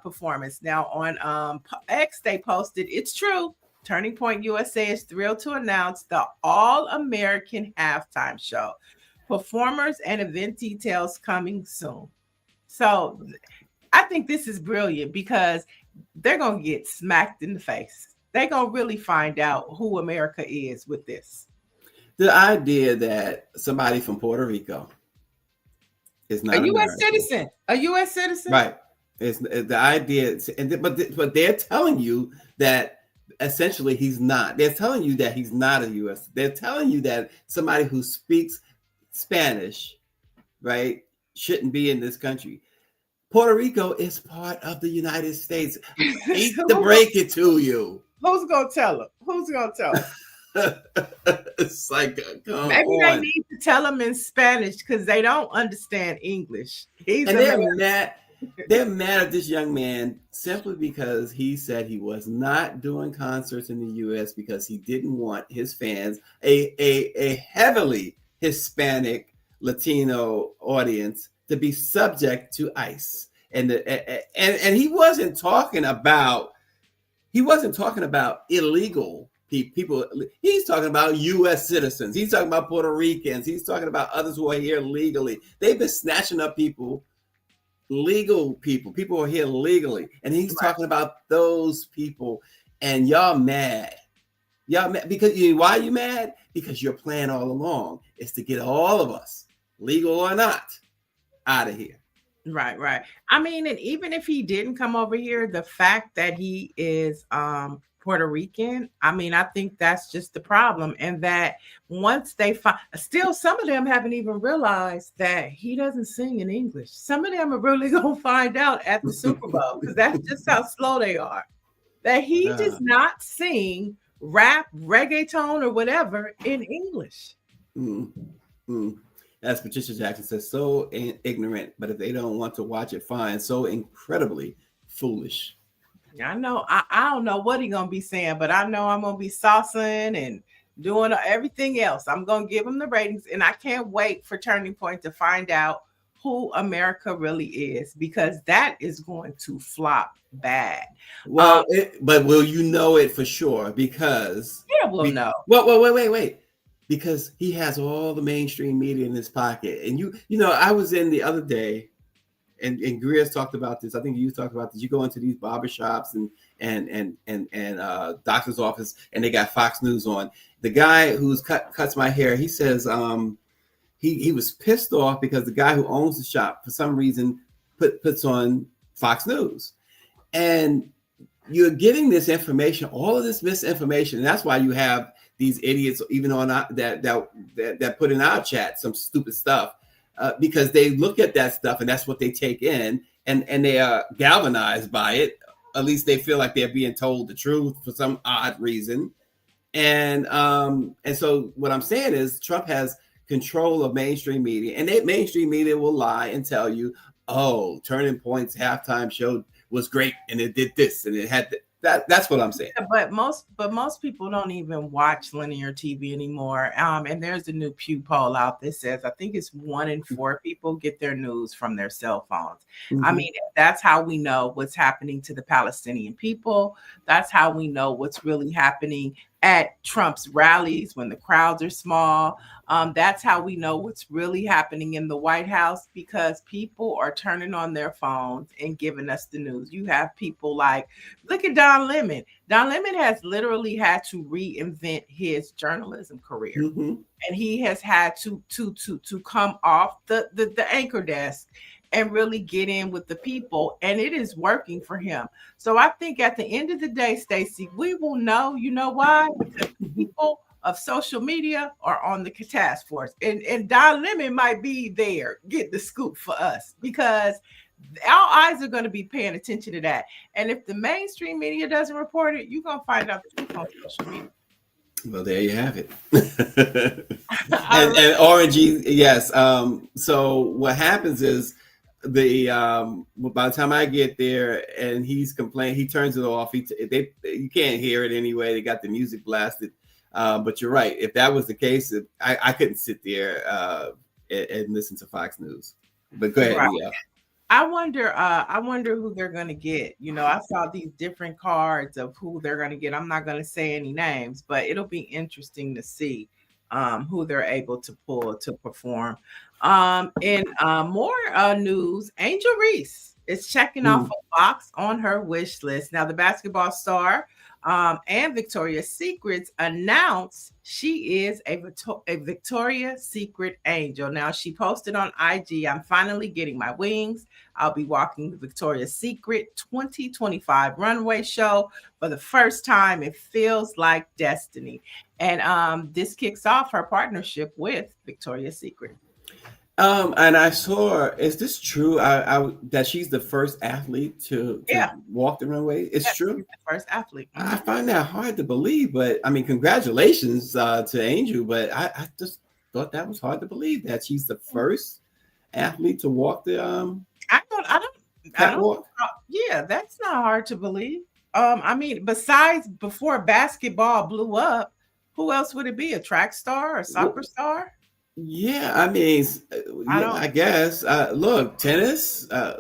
performance. Now on X, they posted, it's true. Turning Point USA is thrilled to announce the All-American Halftime Show. Performers and event details coming soon. So I think this is brilliant, because they're going to get smacked in the face. They're going to really find out who America is with this. The idea that somebody from Puerto Rico is not a U.S. citizen, right? It's the idea, but they're telling you that essentially he's not. They're telling you that he's not a U.S. They're telling you that somebody who speaks Spanish, right, shouldn't be in this country. Puerto Rico is part of the United States. I hate to break it to you. Who's gonna tell him? It's like, maybe they need to tell them in Spanish, because they don't understand English. They're mad at this young man simply because he said he was not doing concerts in the U.S. because he didn't want his fans, a heavily Hispanic Latino audience, to be subject to ICE. And he wasn't talking about illegal people. He's talking about U.S. citizens. He's talking about Puerto Ricans. He's talking about others who are here legally. They've been snatching up legal people who are here legally. And he's talking about those people. And y'all mad. Because why are you mad? Because your plan all along is to get all of us, legal or not, out of here. Right. I mean, and even if he didn't come over here, the fact that he is Puerto Rican, I mean, I think that's just the problem. And that once they find, still some of them haven't even realized that he doesn't sing in English. Some of them are really going to find out at the Super Bowl, because that's just how slow they are. That he does not sing rap, reggaeton, or whatever in English. as Patricia Jackson says, so ignorant, but if they don't want to watch it, fine. So incredibly foolish. I know. I don't know what he's gonna be saying, but I know I'm gonna be saucing and doing everything else. I'm gonna give him the ratings, and I can't wait for Turning Point to find out who America really is, because that is going to flop bad. Well, but will you know it for sure? Because we'll know. Well, wait. Because he has all the mainstream media in his pocket, and you know, I was in the other day. And Greer's talked about this. I think you talked about this. You go into these barbershops and doctor's office, and they got Fox News on. The guy who's cuts my hair, he says he was pissed off because the guy who owns the shop for some reason puts on Fox News, and you're getting this information, all of this misinformation, and that's why you have these idiots even on that put in our chat some stupid stuff. Because they look at that stuff and that's what they take in, and they are galvanized by it. At least they feel like they're being told the truth for some odd reason. And so what I'm saying is Trump has control of mainstream media, and that mainstream media will lie and tell you, oh, Turning Point's halftime show was great and it did this and it had that's what I'm saying. But most people don't even watch linear TV anymore. And there's a new Pew poll out that says I think it's 1 in 4 people get their news from their cell phones. Mm-hmm. I mean, that's how we know what's happening to the Palestinian people. That's how we know what's really happening at Trump's rallies when the crowds are small. That's how we know what's really happening in the White House, because people are turning on their phones and giving us the news. You have people like, look at Don Lemon. Don Lemon has literally had to reinvent his journalism career. Mm-hmm. And he has had to come off the anchor desk and really get in with the people, and it is working for him. So I think at the end of the day, Stacey, we will know. You know why? Because people of social media are on the task force, and Don Lemon might be there, get the scoop for us, because our eyes are going to be paying attention to that. And if the mainstream media doesn't report it, you're going to find out the truth on social media. Well, there you have it. and Orangey, yes. So what happens is by the time I get there and he's complaining, he turns it off. You can't hear it anyway. They got the music blasted. But you're right. If that was the case, I couldn't sit there and listen to Fox News. But go ahead. Right. Yeah. I wonder who they're going to get. You know, I saw these different cards of who they're going to get. I'm not going to say any names, but it'll be interesting to see who they're able to pull to perform. In more news, Angel Reese is checking off a box on her wish list. Now, the basketball star and Victoria's Secret announced she is a Victoria's Secret angel. Now, she posted on IG, "I'm finally getting my wings. I'll be walking the Victoria's Secret 2025 runway show for the first time. It feels like destiny." And this kicks off her partnership with Victoria's Secret. And I saw, is this true? That she's the first athlete to walk the runway? It's true. She's the first athlete. I find that hard to believe, but I mean, congratulations to Angel. But I just thought that was hard to believe that she's the first athlete to walk the I don't. Yeah, that's not hard to believe. I mean, besides before basketball blew up, who else would it be? A track star or a soccer star? Yeah, I mean, I guess. Look, tennis. I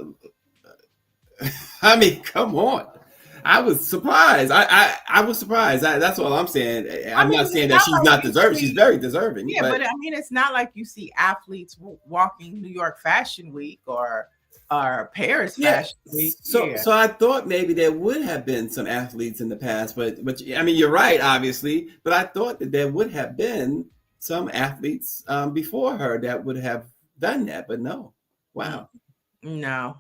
mean, come on. I was surprised. I was surprised. That's all I'm saying. I'm not saying that she's not deserving. She's very deserving. Yeah, but I mean, it's not like you see athletes walking New York Fashion Week or Paris Fashion Week. So I thought maybe there would have been some athletes in the past, but I mean, you're right, obviously. But I thought that there would have been some athletes before her that would have done that, but no. Wow. No,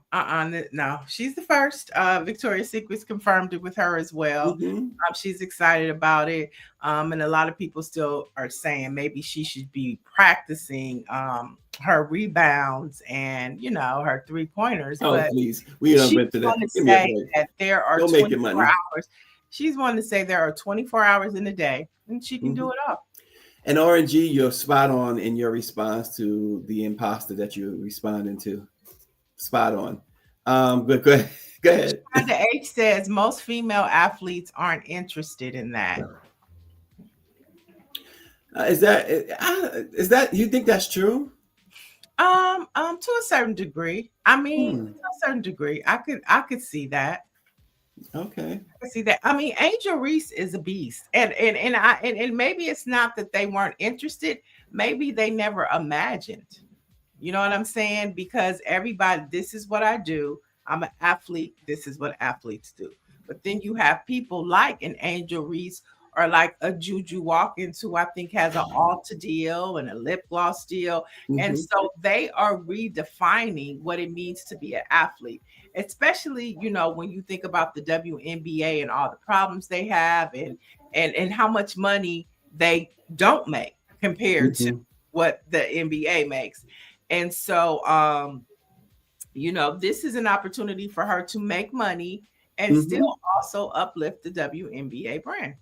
no. She's the first. Victoria's Secret's confirmed it with her as well. Mm-hmm. She's excited about it. And a lot of people still are saying maybe she should be practicing her rebounds and, her 3-pointers. Oh, but please. We don't get to that. Say that there are 24 hours. She's wanting to say there are 24 hours in a day and she can do it all. And RNG, you're spot on in your response to the imposter that you're responding to. Spot on. But go ahead. Go ahead. The H says most female athletes aren't interested in that. Is that you think that's true? To a certain degree. I mean, to a certain degree, I could see that. Okay. I could see that. I mean, Angel Reese is a beast, and maybe it's not that they weren't interested. Maybe they never imagined. You know what I'm saying? Because everybody, this is what I do. I'm an athlete. This is what athletes do. But then you have people like an Angel Reese or like a Juju Watkins, who I think has an Ulta deal and a lip gloss deal. And so they are redefining what it means to be an athlete, especially, you know, when you think about the WNBA and all the problems they have and how much money they don't make compared to what the NBA makes. And so, you know, this is an opportunity for her to make money and still also uplift the WNBA brand.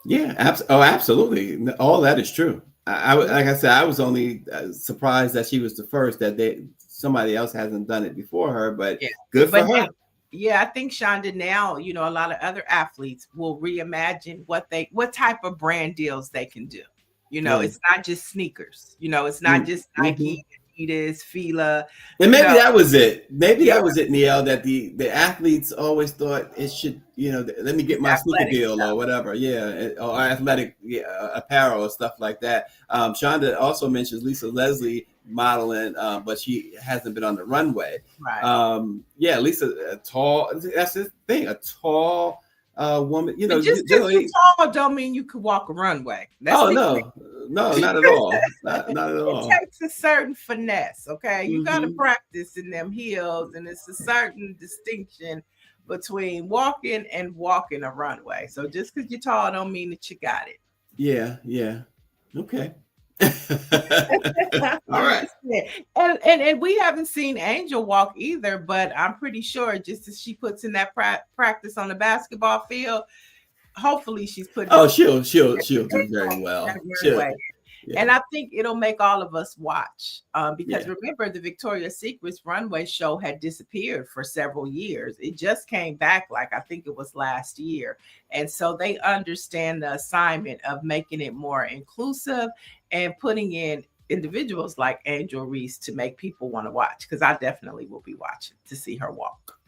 Yeah, absolutely. All that is true. I like I said, I was only surprised that she was the first, that somebody else hasn't done it before her, but good for her. Now, yeah, I think, Shonda, now, you know, a lot of other athletes will reimagine what type of brand deals they can do. You know, it's not just sneakers. You know, it's not just Nike, Adidas, Fila. And maybe that was it. Maybe that was it, Neil, that the athletes always thought it should, you know, let me get my sneaker deal or whatever. Yeah. Or athletic apparel or stuff like that. Shonda also mentions Lisa Leslie modeling, but she hasn't been on the runway. Right. Yeah, Lisa, tall. That's the thing. A tall woman, you know, just because you're tall don't mean you could walk a runway. No, not at all. Not at all. It takes a certain finesse, okay? You got to practice in them heels, and it's a certain distinction between walking and walking a runway. So just because you're tall don't mean that you got it. Yeah. Okay. All right. And we haven't seen Angel walk either, but I'm pretty sure just as she puts in that practice on the basketball field, hopefully she's putting. Oh, she'll do very well. Yeah. And I think it'll make all of us watch because remember, the Victoria's Secret's runway show had disappeared for several years. It just came back, like I think it was last year. And so they understand the assignment of making it more inclusive and putting in individuals like Angel Reese to make people want to watch, because I definitely will be watching to see her walk.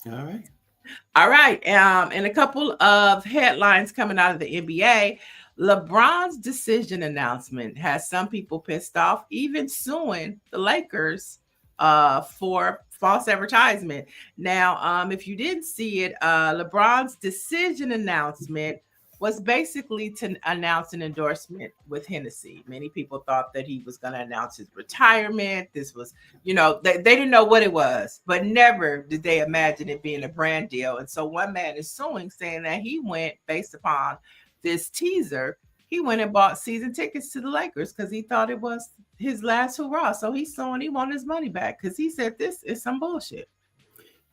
All right. And a couple of headlines coming out of the NBA. LeBron's decision announcement has some people pissed off, even suing the Lakers for false advertisement. Now, if you didn't see it, LeBron's decision announcement was basically to announce an endorsement with Hennessy. Many people thought that he was going to announce his retirement. This was, you know, they didn't know what it was, but never did they imagine it being a brand deal. And so one man is suing, saying that he went based upon this teaser. He went and bought season tickets to the Lakers because he thought it was his last hurrah. So he's suing. He wanted his money back because he said this is some bullshit.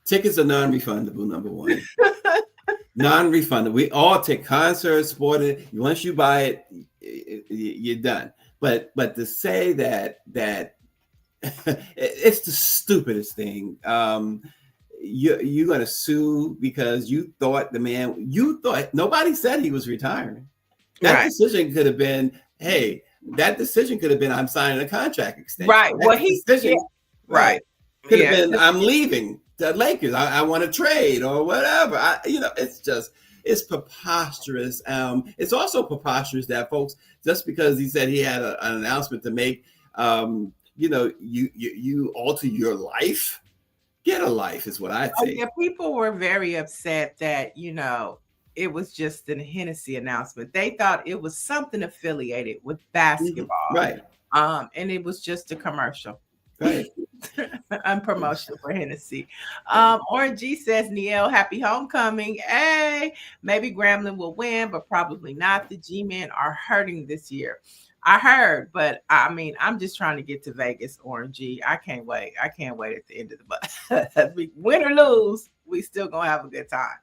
Tickets are non-refundable, number one. Non-refundable. We all take concerts, sporting. Once you buy it, you're done. But to say that it's the stupidest thing. You're going to sue because you thought nobody said he was retiring. That decision could have been, I'm signing a contract extension. Right. Well, Could have been, I'm leaving the Lakers. I want to trade or whatever. It's preposterous. It's also preposterous that folks, just because he said he had an announcement to make, you alter your life. Get a life is what I think. Yeah, people were very upset that, you know, it was just a Hennessy announcement. They thought it was something affiliated with basketball. Right. And it was just a commercial. Right. And promotion for Hennessy. Orange G says, Neil, happy homecoming. Hey, maybe Grambling will win, but probably not. The G-men are hurting this year. I heard, but I mean, I'm just trying to get to Vegas, Orange G. I can't wait. I can't wait at the end of the month. Win or lose, we still gonna have a good time.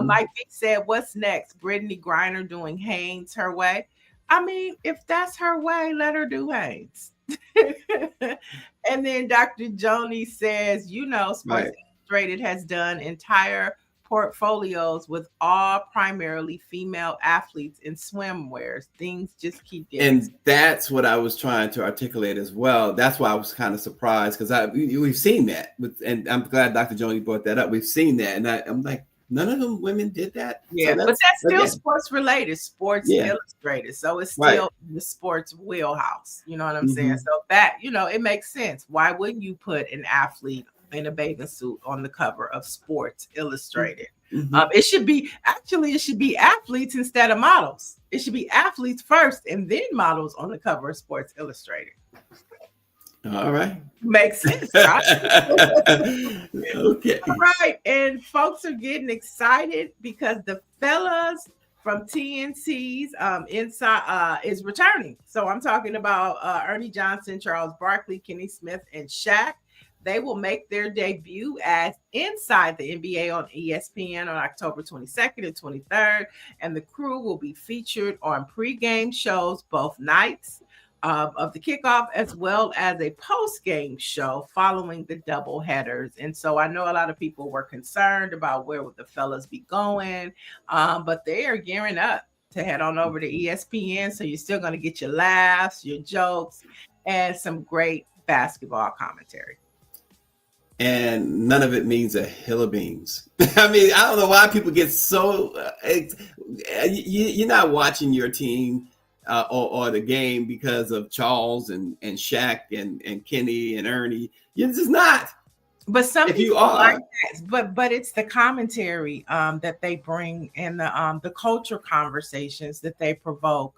Mike B said, what's next? Brittany Griner doing Haynes her way. I mean, if that's her way, let her do Haynes. And then Dr. Joni says, Sports Right. Illustrated has done entire portfolios with all primarily female athletes in swimwears. Things just keep getting. And that's what I was trying to articulate as well. That's why I was kind of surprised, because we've seen that, and I'm glad Dr. Joni brought that up. We've seen that, and I'm like, none of them women did that. Yeah, so but that's still again, sports related, Sports Illustrated. So it's still in the sports wheelhouse. You know what I'm saying? So that, it makes sense. Why wouldn't you put an athlete in a bathing suit on the cover of Sports Illustrated? It should be athletes instead of models. It should be athletes first and then models on the cover of Sports Illustrated. All right. Makes sense, right? Okay. All right. And folks are getting excited because the fellas from TNC's inside is returning. So I'm talking about Ernie Johnson, Charles Barkley, Kenny Smith, and Shaq. They will make their debut as Inside the NBA on ESPN on October 22nd and 23rd. And the crew will be featured on pregame shows both nights of the kickoff, as well as a post-game show following the double headers. And so I know a lot of people were concerned about where would the fellas be going, but they are gearing up to head on over to ESPN. So you're still going to get your laughs, your jokes, and some great basketball commentary. And none of it means a hill of beans. I mean, I don't know why people get so you're not watching your team or the game because of Charles and Shaq and Kenny and Ernie. You're just not. But some if people you are, like that. But it's the commentary that they bring and the culture conversations that they provoke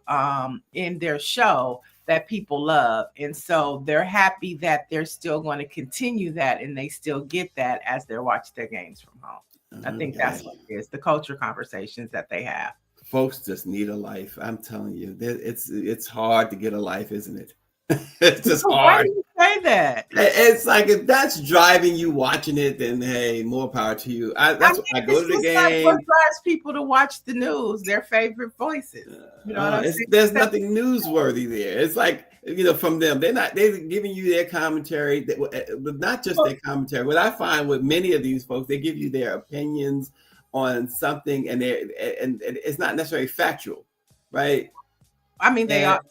in their show that people love. And so they're happy that they're still going to continue that, and they still get that as they watch their games from home. I think that's what it is, the culture conversations that they have. Folks just need a life. I'm telling you, it's hard to get a life, isn't it? It's just hard. Why do you say that? It's like, if that's driving you watching it, then hey, more power to you. I go to the game. Like what drives people to watch the news? Their favorite voices. You know what I'm saying? There's nothing newsworthy there. It's like, from them, they're giving you their commentary, but not just their commentary. What I find with many of these folks, they give you their opinions on something, and it's not necessarily factual, right? I mean, they are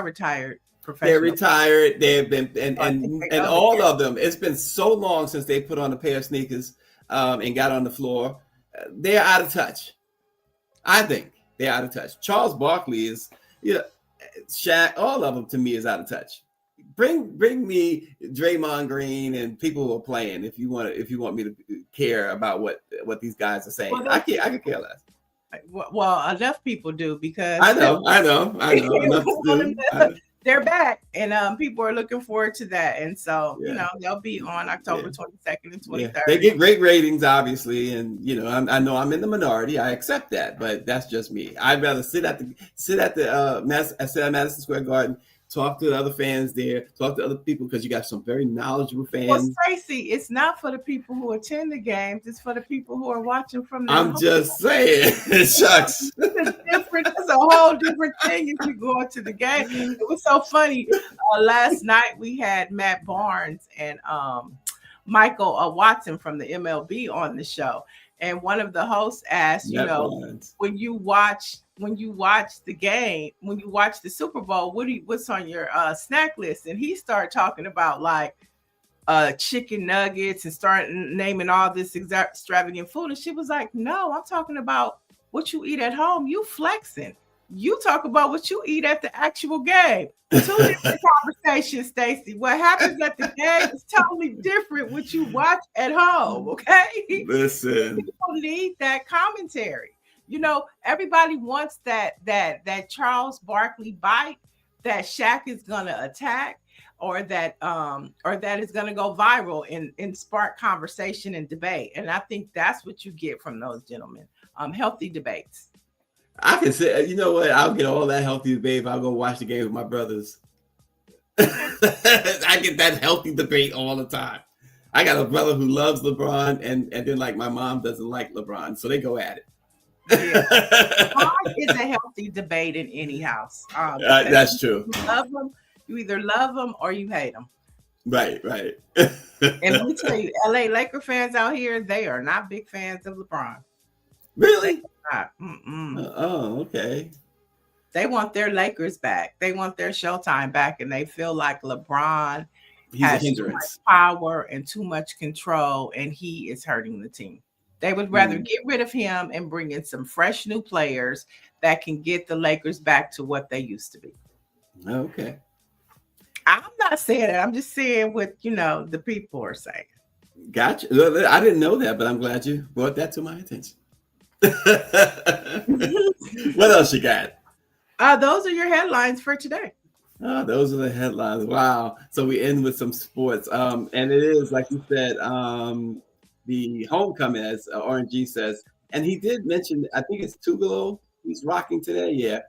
retired. They're retired. They've been and all of them. It's been so long since they put on a pair of sneakers and got on the floor. They're out of touch. I think they're out of touch. Charles Barkley is, Shaq. All of them to me is out of touch. Bring me Draymond Green and people who are playing. If you want me to care about what these guys are saying, well, I could care less. Well, enough people do, because I know. Enough to do. They're back, and people are looking forward to that. And so, they'll be on October 22nd and 23rd. Yeah. They get great ratings, obviously, and I know I'm in the minority. I accept that, but that's just me. I'd rather sit at Madison Square Garden, talk to the other fans there, talk to other people, because you got some very knowledgeable fans. Well, Tracy, it's not for the people who attend the games; it's for the people who are watching from their home. Just saying, shucks. It's a whole different thing if you go into the game. It was so funny. Last night we had Matt Barnes and Michael Watson from the MLB on the show, and one of the hosts asked, when you watch the game, when you watch the Super Bowl, what's on your snack list? And he started talking about like chicken nuggets and started naming all this extravagant food. And she was like, no, I'm talking about what you eat at home. You flexing. You talk about what you eat at the actual game. Two different conversations, Stacey. What happens at the game is totally different what you watch at home, okay? Listen. People need that commentary. Everybody wants that Charles Barkley bite that Shaq is gonna attack, or that is gonna go viral and spark conversation and debate. And I think that's what you get from those gentlemen. Healthy debates. I can say, you know what? I'll get all that healthy debate if I'll go watch the game with my brothers. I get that healthy debate all the time. I got a brother who loves LeBron, and then like my mom doesn't like LeBron, so they go at it. Yeah. LeBron is a healthy debate in any house. That's true. You either love them or you hate them. Right, right. And let me tell you, LA Laker fans out here, they are not big fans of LeBron. Really? Oh, okay. They want their Lakers back. They want their Showtime back, and they feel like LeBron has too much power and too much control, and he is hurting the team. They would rather get rid of him and bring in some fresh new players that can get the Lakers back to what they used to be. Okay. I'm not saying that. I'm just saying what, the people are saying. Gotcha. I didn't know that, but I'm glad you brought that to my attention. What else you got? Those are your headlines for today. Oh, those are the headlines. Wow. So we end with some sports. And it is, like you said, the homecoming, as RNG says. And he did mention, I think it's Tugalo he's rocking today. Yeah.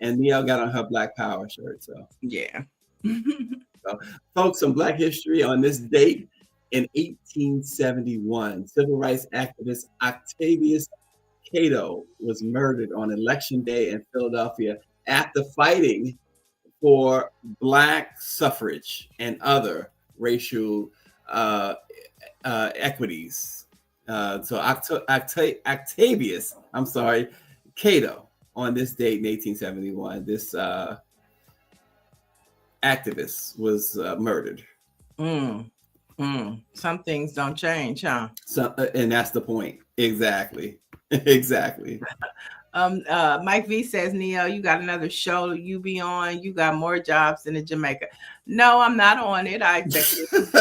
And Neil got on her Black Power shirt. So yeah. So, folks, some Black history on this date in 1871. Civil rights activist Octavius Cato was murdered on Election Day in Philadelphia after fighting for Black suffrage and other racial equities. So Octavius, Cato, on this date in 1871, this activist was murdered. Some things don't change, huh? So, and that's the point. Exactly. Exactly. Mike V says, Neo, you got another show you be on. You got more jobs than in Jamaica. No, I'm not on it. I executive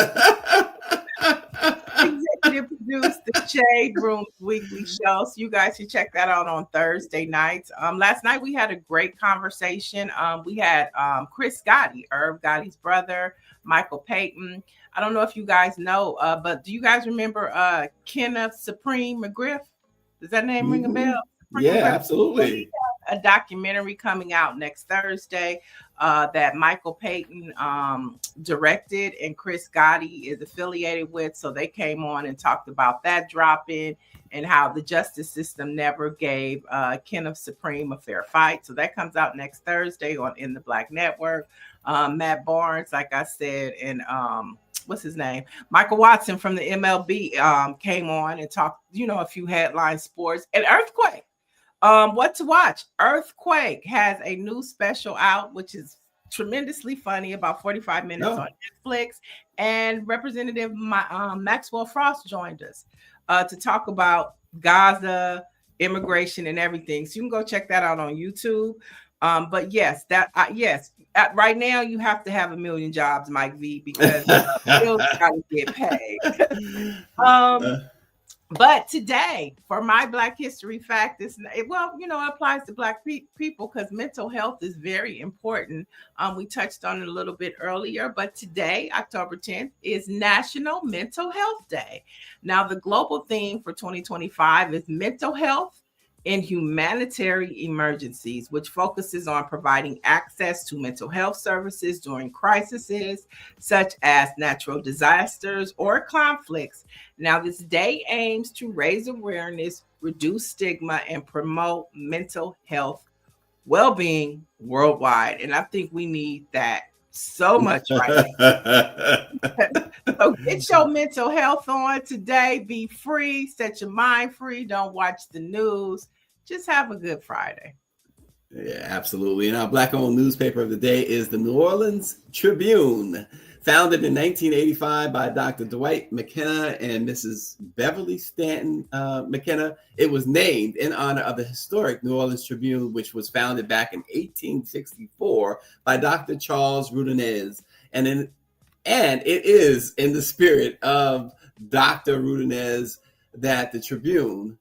produced the Shade Room weekly show. So you guys should check that out on Thursday nights. Last night we had a great conversation. We had Chris Gotti, Irv Gotti's brother, Michael Payton. I don't know if you guys know, but do you guys remember Kenneth Supreme McGriff? Does that name ring a bell? Yeah, absolutely. A documentary coming out next Thursday that Michael Payton directed and Chris Gotti is affiliated with. So they came on and talked about that drop-in and how the justice system never gave Kenneth Supreme a fair fight. So that comes out next Thursday on In the Black Network. Matt Barnes, like I said, and what's his name? Michael Watson from the MLB came on and talked, a few headline sports. And Earthquake. What to watch? Earthquake has a new special out, which is tremendously funny, about 45 minutes on Netflix. And Representative Maxwell Frost joined us to talk about Gaza, immigration, and everything. So you can go check that out on YouTube. But yes, right now you have to have 1 million jobs, Mike V, because bills gotta get paid. But today, for my Black History fact, it applies to Black people because mental health is very important. We touched on it a little bit earlier, but today, October 10th, is National Mental Health Day. Now, the global theme for 2025 is mental health in humanitarian emergencies, which focuses on providing access to mental health services during crises such as natural disasters or conflicts. Now, this day aims to raise awareness, reduce stigma, and promote mental health well-being worldwide. And I think we need that so much right now. So get your mental health on today. Be free, set your mind free. Don't watch the news. Just have a good Friday. Yeah, absolutely. And our Black-owned newspaper of the day is the New Orleans Tribune, founded in 1985 by Dr. Dwight McKenna and Mrs. Beverly Stanton McKenna. It was named in honor of the historic New Orleans Tribune, which was founded back in 1864 by Dr. Charles Rudinez. And it is in the spirit of Dr. Rudinez that the Tribune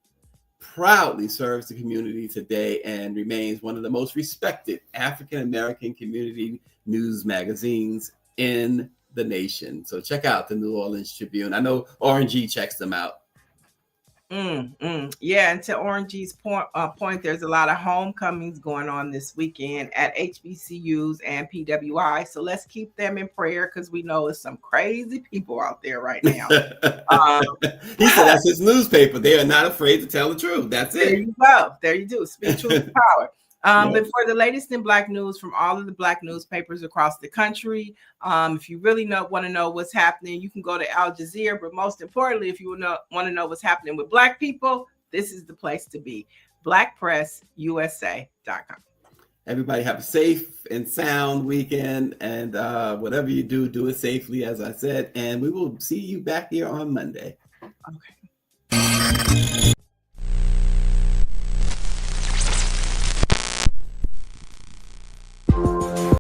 proudly serves the community today and remains one of the most respected African-American community news magazines in the nation. So check out the New Orleans Tribune. I know RNG checks them out. Yeah, and to Orangey's point, there's a lot of homecomings going on this weekend at HBCUs and PWI. So let's keep them in prayer because we know it's some crazy people out there right now. He said that's his newspaper. They are not afraid to tell the truth. That's it. There you go. There you do. Speak truth to power. But for the latest in Black news from all of the Black newspapers across the country, if you really want to know what's happening, you can go to Al Jazeera. But most importantly, if you want to know what's happening with Black people, this is the place to be. BlackPressUSA.com. Everybody have a safe and sound weekend, and whatever you do it safely, as I said. And we will see you back here on Monday. Okay.